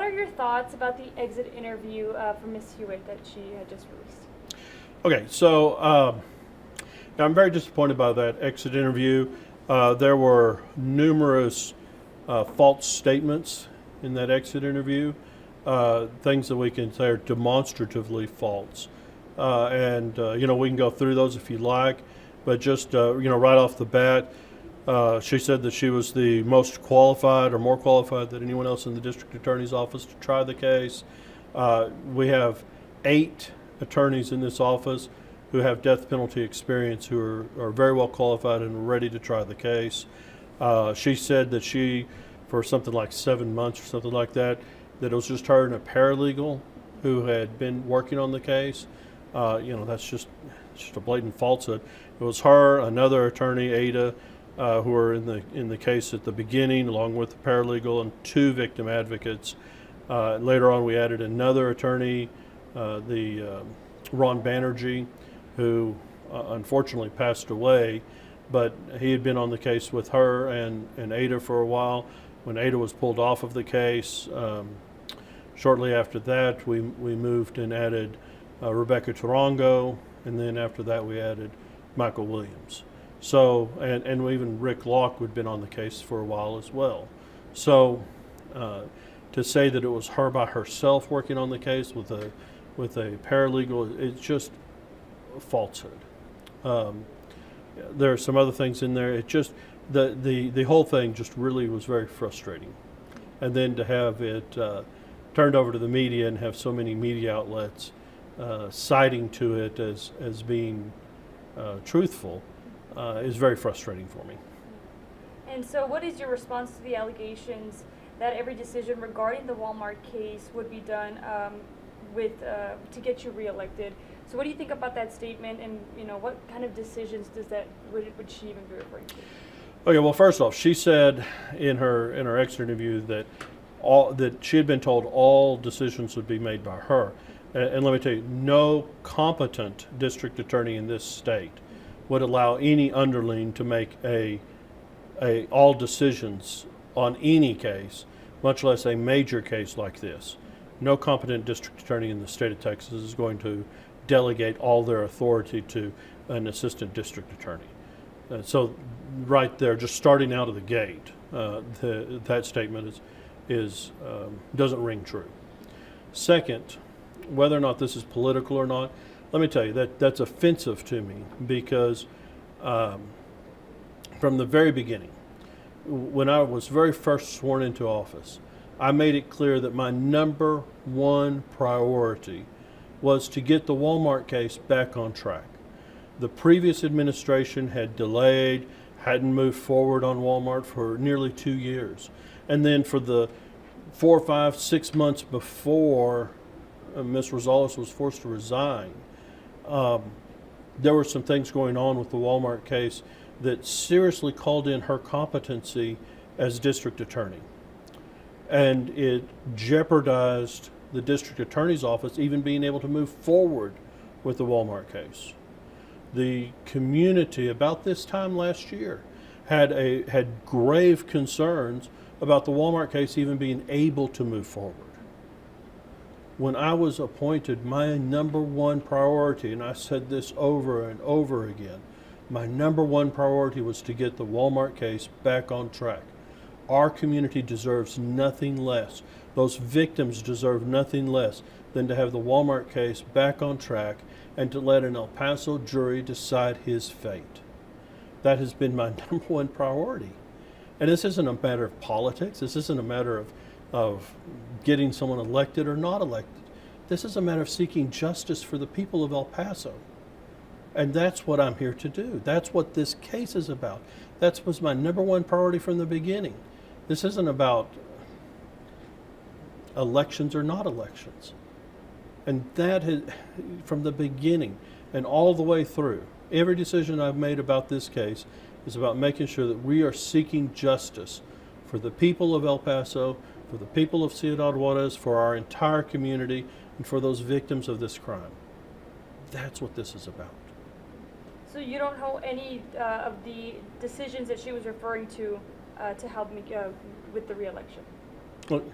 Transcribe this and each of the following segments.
are your thoughts about the exit interview from Miss Hewitt that she had just released? Okay, so I'm very disappointed by that exit interview. There were numerous false statements in that exit interview, things that we can say are demonstratively false. We can go through those if you like, but just, right off the bat, she said that she was the most qualified or more qualified than anyone else in the district attorney's office to try the case. We have 8 attorneys in this office who have death penalty experience who are very well qualified and ready to try the case. She said that for something like 7 months or something like that it was just her and a paralegal who had been working on the case. That's just a blatant falsehood. It was her, another attorney, Ada, who were in the case at the beginning, along with the paralegal and 2 victim advocates. Later on, we added another attorney, Ron Banerjee, who unfortunately passed away, but he had been on the case with her and Ada for a while. When Ada was pulled off of the case, shortly after that, we moved and added Rebecca Tarango, and then after that we added Michael Williams. So, and even Rick Locke had been on the case for a while as well. So, to say that it was her by herself working on the case with a paralegal, it's just a falsehood. There are some other things in there. It just the whole thing just really was very frustrating, and then to have it turned over to the media and have so many media outlets citing to it as being truthful is very frustrating for me. And so what is your response to the allegations that every decision regarding the Walmart case would be done to get you reelected? So what do you think about that statement, and what kind of decisions would she even be referring to? Okay, well, first off, she said in her exit interview that she had been told all decisions would be made by her. And let me tell you, no competent district attorney in this state would allow any underling to make all decisions on any case, much less a major case like this. No competent district attorney in the state of Texas is going to delegate all their authority to an assistant district attorney. So right there, just starting out of the gate, that statement doesn't ring true. Second, whether or not this is political or not, let me tell you that's offensive to me, because from the very beginning, when I was very first sworn into office, I made it clear that my number one priority was to get the Walmart case back on track. The previous administration had delayed, hadn't moved forward on Walmart for nearly 2 years. And then for the 4, 5, 6 months before Ms. Rosales was forced to resign, there were some things going on with the Walmart case that seriously called in her competency as district attorney. And it jeopardized the district attorney's office even being able to move forward with the Walmart case. The community about this time last year had grave concerns about the Walmart case even being able to move forward. When I was appointed, my number one priority, and I said this over and over again, my number one priority was to get the Walmart case back on track. Our community deserves nothing less. Those victims deserve nothing less than to have the Walmart case back on track and to let an El Paso jury decide his fate. That has been my number one priority. And this isn't a matter of politics. This isn't a matter of getting someone elected or not elected. This is a matter of seeking justice for the people of El Paso. And that's what I'm here to do. That's what this case is about. That was my number one priority from the beginning. This isn't about elections or not elections. And that has, from the beginning and all the way through, every decision I've made about this case is about making sure that we are seeking justice for the people of El Paso, for the people of Ciudad Juarez, for our entire community, and for those victims of this crime. That's what this is about. So you don't know any of the decisions that she was referring to help me with the re-election? Look,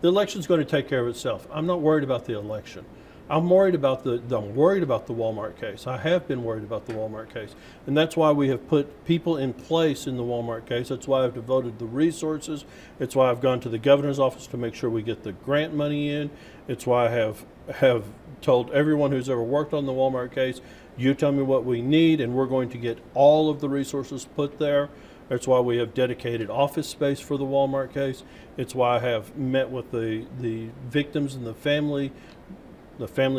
The election's going to take care of itself. I'm not worried about the election. I'm worried about the Walmart case. I have been worried about the Walmart case. And that's why we have put people in place in the Walmart case. That's why I've devoted the resources. It's why I've gone to the governor's office to make sure we get the grant money in. It's why I have told everyone who's ever worked on the Walmart case, you tell me what we need and we're going to get all of the resources put there. That's why we have dedicated office space for the Walmart case. It's why I have met with the victims and the family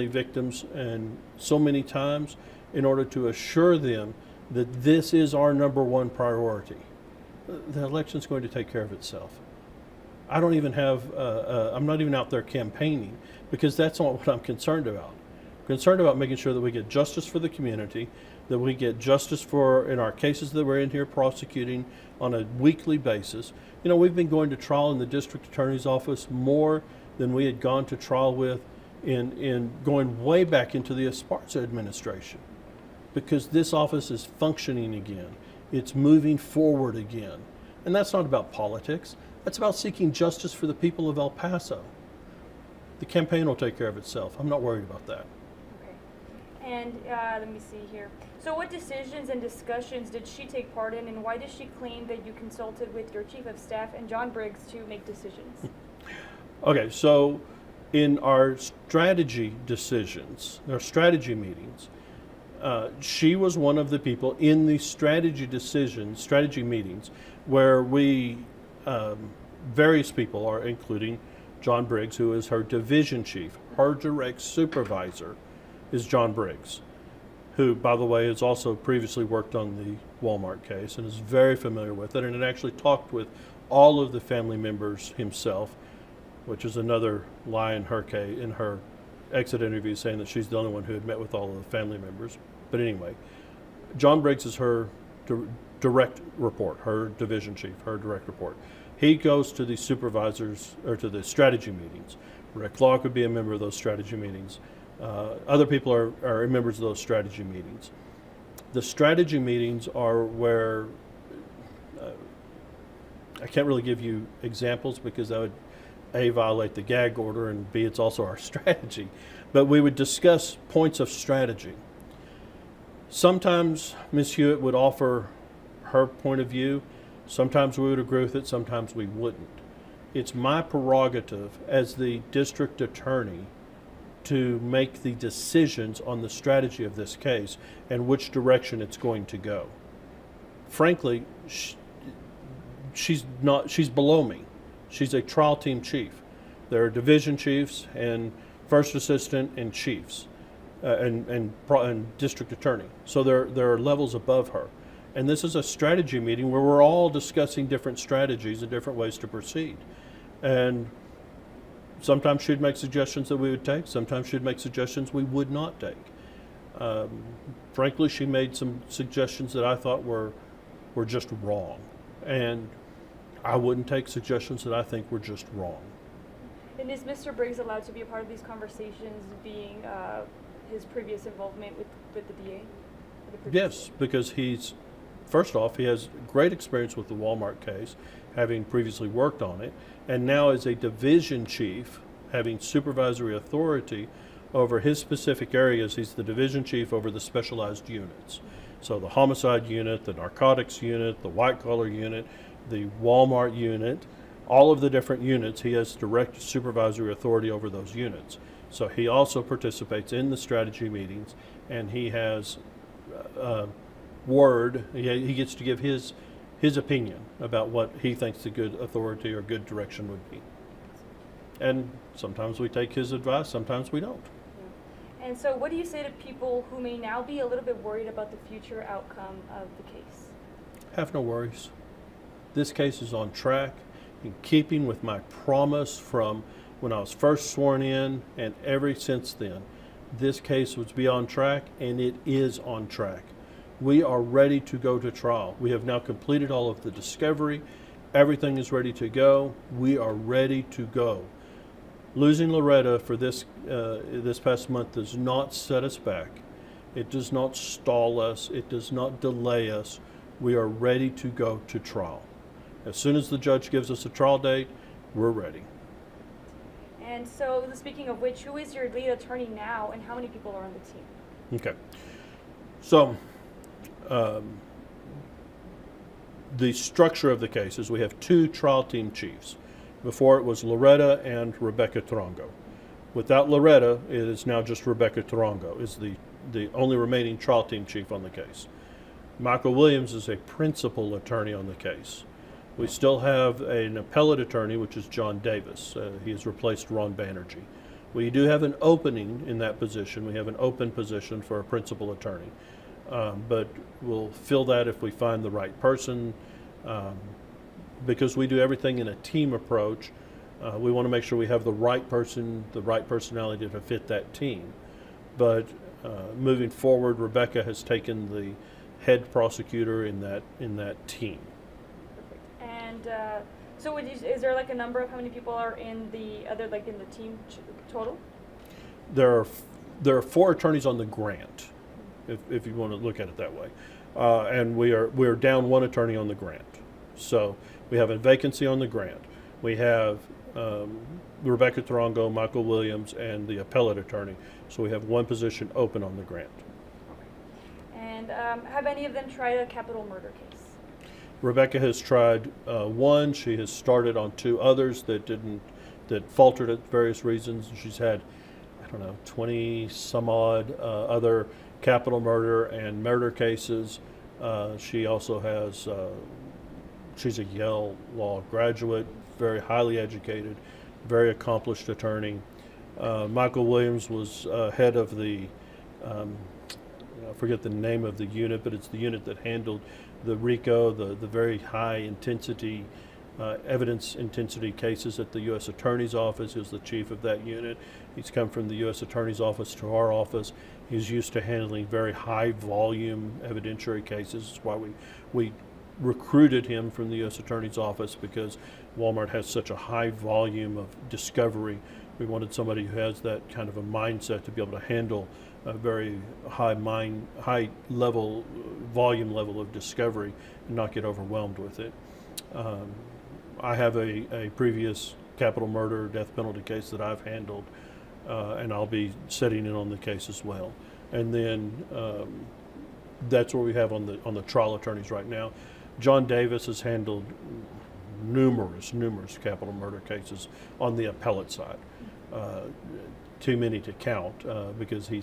victims and so many times in order to assure them that this is our number one priority. The election's going to take care of itself. I don't even have, I'm not even out there campaigning because that's not what I'm concerned about. I'm concerned about making sure that we get justice for the community, that we get justice in our cases that we're in here prosecuting on a weekly basis. You know, we've been going to trial in the district attorney's office more than we had gone to trial with in going way back into the Esparza administration, because this office is functioning again. It's moving forward again. And that's not about politics. That's about seeking justice for the people of El Paso. The campaign will take care of itself. I'm not worried about that. Okay. And let me see here. So what decisions and discussions did she take part in, and why does she claim that you consulted with your chief of staff and John Briggs to make decisions? Okay, so in our strategy decisions, our strategy meetings, she was one of the people in the strategy meetings, where we, various people are, including John Briggs, who is her division chief. Her direct supervisor is John Briggs, who, by the way, has also previously worked on the Walmart case and is very familiar with it, and had actually talked with all of the family members himself, which is another lie in her case, in her exit interview, saying that she's the only one who had met with all of the family members. But anyway, John Briggs is her direct report, her division chief, her direct report. He goes to the supervisors, or to the strategy meetings. Rick Clark would be a member of those strategy meetings. Other people are members of those strategy meetings. The strategy meetings are where, I can't really give you examples because that would A, violate the gag order, and B, it's also our strategy. But we would discuss points of strategy. Sometimes Ms. Hewitt would offer her point of view. Sometimes we would agree with it, sometimes we wouldn't. It's my prerogative as the district attorney to make the decisions on the strategy of this case and which direction it's going to go. Frankly, she's below me. She's a trial team chief. There are division chiefs and first assistant and chiefs and district attorney. So there are levels above her. And this is a strategy meeting where we're all discussing different strategies and different ways to proceed. And sometimes she'd make suggestions that we would take. Sometimes she'd make suggestions we would not take. Frankly, she made some suggestions that I thought were just wrong. And I wouldn't take suggestions that I think were just wrong. And is Mr. Briggs allowed to be a part of these conversations, being his previous involvement with the DA? Yes, because first off, he has great experience with the Walmart case, having previously worked on it, and now as a division chief, having supervisory authority over his specific areas. He's the division chief over the specialized units. So the homicide unit, the narcotics unit, the white collar unit, the Walmart unit, all of the different units, he has direct supervisory authority over those units. So he also participates in the strategy meetings, and he has he gets to give his opinion about what he thinks the good authority or good direction would be. And sometimes we take his advice, sometimes we don't. Yeah. And so what do you say to people who may now be a little bit worried about the future outcome of the case? Have no worries. This case is on track, in keeping with my promise from when I was first sworn in, and ever since then. This case was be on track, and it is on track. We are ready to go to trial. We have now completed all of the discovery. Everything is ready to go. We are ready to go. Losing Loretta for this past month does not set us back. It does not stall us. It does not delay us. We are ready to go to trial. As soon as the judge gives us a trial date, we're ready. And so, speaking of which, who is your lead attorney now, and how many people are on the team? Okay. So, the structure of the case is we have two trial team chiefs. Before it was Loretta and Rebecca Tarango. Without Loretta, it is now just Rebecca Tarango is the only remaining trial team chief on the case. Michael Williams is a principal attorney on the case. We still have an appellate attorney, which is John Davis. He has replaced Ron Banerjee. We do have an opening in that position. We have an open position for a principal attorney. But we'll fill that if we find the right person. Because we do everything in a team approach, we want to make sure we have the right person, the right personality to fit that team. But moving forward, Rebecca has taken the head prosecutor in that team. Perfect. And so, is there like a number of how many people are in the other, like in the team total? There are 4 attorneys on the grant, if you want to look at it that way, and we are down 1 attorney on the grant. So we have a vacancy on the grant. We have Rebecca Tarango, Michael Williams, and the appellate attorney. So we have 1 position open on the grant. Okay. And have any of them tried a capital murder case? Rebecca has tried 1. She has started on 2 others that faltered at various reasons. She's had, 20 some odd other capital murder and murder cases. She also has. She's a Yale Law graduate, very highly educated, very accomplished attorney. Michael Williams was head of the, I forget the name of the unit, but it's the unit that handled the RICO, the very high intensity, evidence intensity cases at the U.S. Attorney's Office. He was the chief of that unit. He's come from the U.S. Attorney's Office to our office. He's used to handling very high volume evidentiary cases. That's why we recruited him from the U.S. Attorney's Office, because Walmart has such a high volume of discovery. We wanted somebody who has that kind of a mindset to be able to handle a very high level, volume level of discovery and not get overwhelmed with it. I have a previous capital murder death penalty case that I've handled, and I'll be sitting in on the case as well. And then that's what we have on the trial attorneys right now. John Davis has handled numerous capital murder cases on the appellate side. Too many to count, because he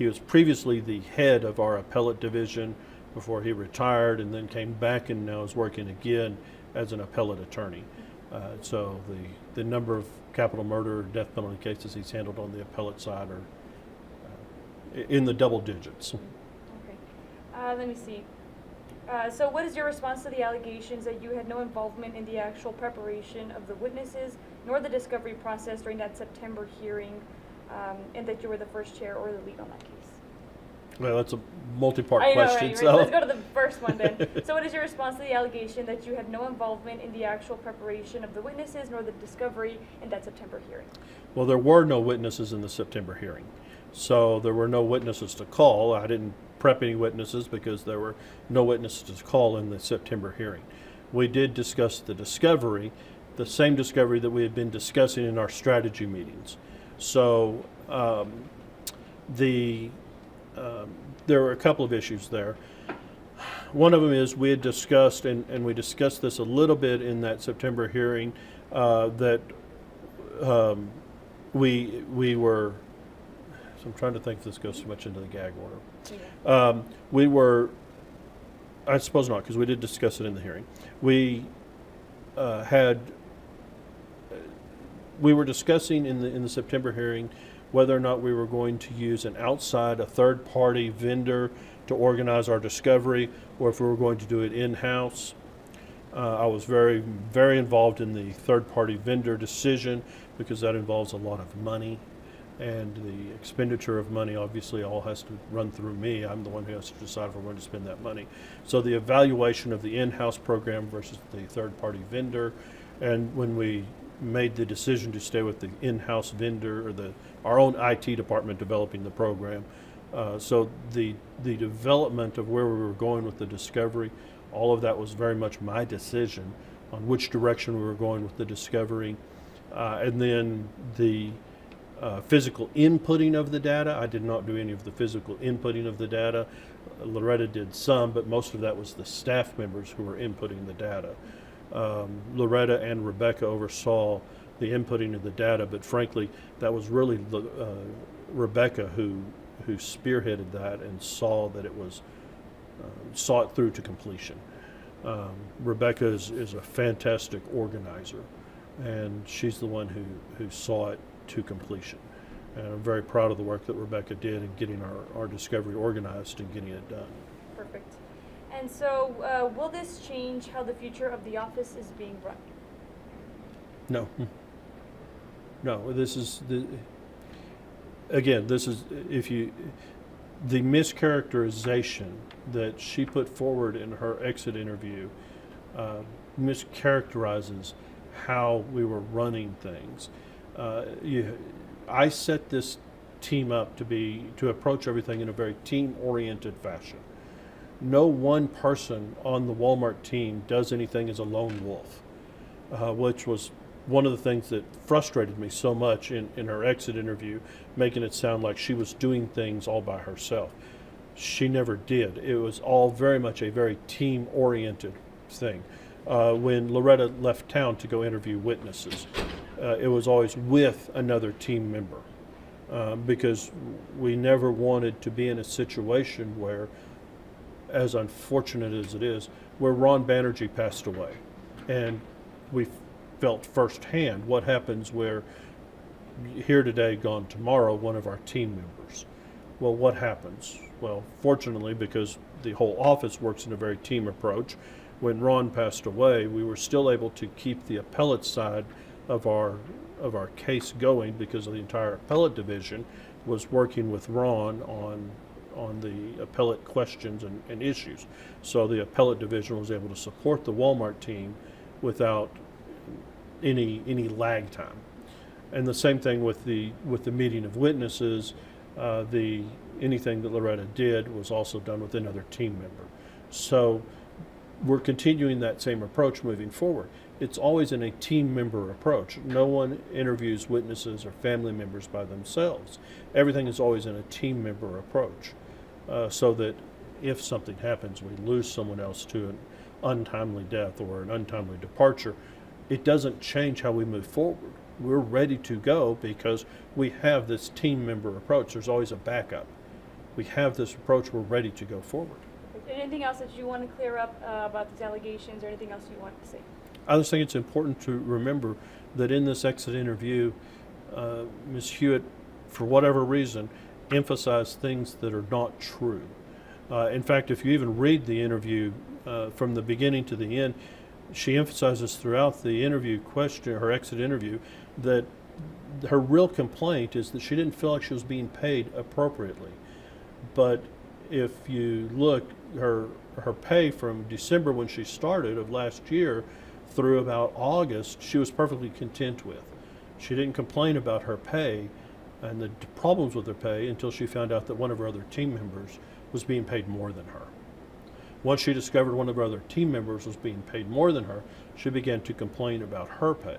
was previously the head of our appellate division before he retired, and then came back and now is working again as an appellate attorney. So the number of capital murder death penalty cases he's handled on the appellate side are in the double digits. Okay. Let me see. So what is your response to the allegations that you had no involvement in the actual preparation of the witnesses nor the discovery process during that September hearing, and that you were the first chair or the lead on that case? Well, that's a multi-part I know, question. right? So Let's go to the first one then. So what is your response to the allegation that you had no involvement in the actual preparation of the witnesses nor the discovery in that September hearing? Well, there were no witnesses in the September hearing. So there were no witnesses to call. I didn't prep any witnesses because there were no witnesses to call in the September hearing. We did discuss the discovery, the same discovery that we had been discussing in our strategy meetings. So there were a couple of issues there. One of them is we had discussed, and we discussed this a little bit in that September hearing, that we were, so I'm trying to think if this goes too much into the gag order. Yeah. We were, I suppose not, because we did discuss it in the hearing. We were discussing in the September hearing whether or not we were going to use a third-party vendor to organize our discovery, or if we were going to do it in-house. I was very, very involved in the third-party vendor decision because that involves a lot of money, and the expenditure of money obviously all has to run through me. I'm the one who has to decide if we're going to spend that money. So the evaluation of the in-house program versus the third-party vendor, and when we made the decision to stay with the in-house vendor, or our own IT department developing the program. So the development of where we were going with the discovery, all of that was very much my decision on which direction we were going with the discovery. And then the physical inputting of the data, I did not do any of the physical inputting of the data. Loretta did some, but most of that was the staff members who were inputting the data. Loretta and Rebecca oversaw the inputting of the data, but frankly, that was really Rebecca who spearheaded that and saw that it was saw it through to completion. Rebecca is a fantastic organizer, and she's the one who saw it to completion. And I'm very proud of the work that Rebecca did in getting our discovery organized and getting it done. Perfect. And so, will this change how the future of the office is being run? No. No, this is this is the mischaracterization that she put forward in her exit interview mischaracterizes how we were running things. I set this team up to approach everything in a very team-oriented fashion. No one person on the Walmart team does anything as a lone wolf, which was one of the things that frustrated me so much in her exit interview, making it sound like she was doing things all by herself. She never did. It was all very much a very team-oriented thing. When Loretta left town to go interview witnesses, it was always with another team member, because we never wanted to be in a situation where, as unfortunate as it is, where Ron Banerjee passed away. And we felt firsthand what happens where here today, gone tomorrow, one of our team members. Well, what happens? Well, fortunately, because the whole office works in a very team approach, when Ron passed away, we were still able to keep the appellate side of our case going, because the entire appellate division was working with Ron on the appellate questions and issues. So the appellate division was able to support the Walmart team without any lag time. And the same thing with the meeting of witnesses. Anything that Loretta did was also done with another team member. So we're continuing that same approach moving forward. It's always in a team member approach. No one interviews witnesses or family members by themselves. Everything is always in a team member approach, so that if something happens, we lose someone else to an untimely death or an untimely departure, it doesn't change how we move forward. We're ready to go because we have this team member approach. There's always a backup. We have this approach, we're ready to go forward. Anything else that you want to clear up about these allegations, or anything else you want to say? I just think it's important to remember that in this exit interview, Ms. Hewitt, for whatever reason, emphasized things that are not true. In fact, if you even read the interview from the beginning to the end, she emphasizes throughout the interview question, her exit interview, that her real complaint is that she didn't feel like she was being paid appropriately. But if you look, her pay from December when she started of last year through about August, she was perfectly content with. She didn't complain about her pay and the problems with her pay until she found out that one of her other team members was being paid more than her. Once she discovered one of her other team members was being paid more than her, she began to complain about her pay.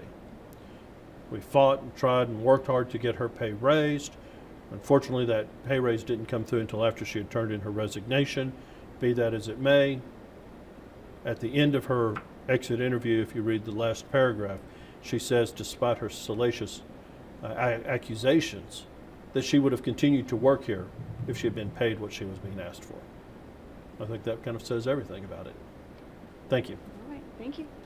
We fought and tried and worked hard to get her pay raised. Unfortunately, that pay raise didn't come through until after she had turned in her resignation. Be that as it may, at the end of her exit interview, if you read the last paragraph, she says, despite her salacious accusations, that she would have continued to work here if she had been paid what she was being asked for. I think that kind of says everything about it. Thank you. All right, thank you.